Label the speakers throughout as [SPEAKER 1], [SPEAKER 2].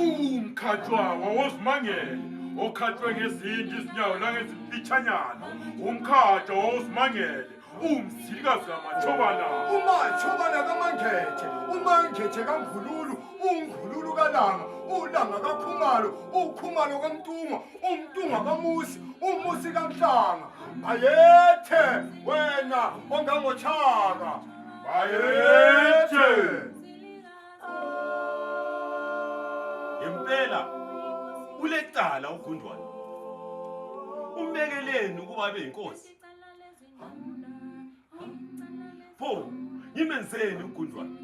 [SPEAKER 1] Umkhathwa wawuzimangele okhathwe ngezinto izinyawo langezimfitshanyana umkhathwa wawuzimangele umzilikazi kamachobana
[SPEAKER 2] umachobana kaMankhethe uMankhethe kaMvululu uMvululu kaLanga uLanga kaKhumalo uKhumalo kaMtunga uMtunga kaMusi uMusi kaMhlanga bayethe wena ongangoThaka bayethe
[SPEAKER 3] Impela ulecala uGundwane umbekeleni ukuba abe inkosi pho ngimenzeni uGundwane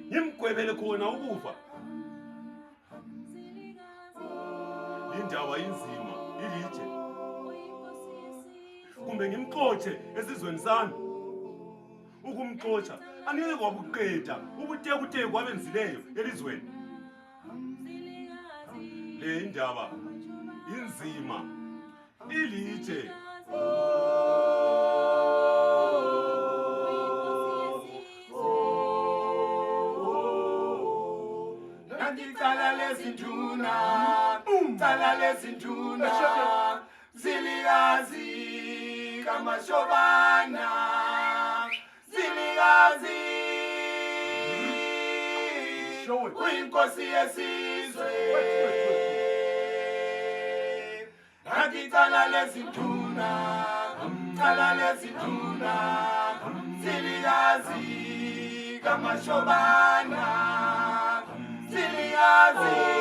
[SPEAKER 3] ngimgwebele khona ukufa indaba inzima ilitshe kumbe ngimxotshe esizweni sami ukumxotsha angeke kwabuqeda ubuteku kwabenzileyo elizweni le indaba inzima ilitshe
[SPEAKER 2] Cala lezinduna cala lezinduna zilikazi kamashobana zilikazi uyinkosi yesizwe cala lezinduna zilikazi kamashobana zilikazi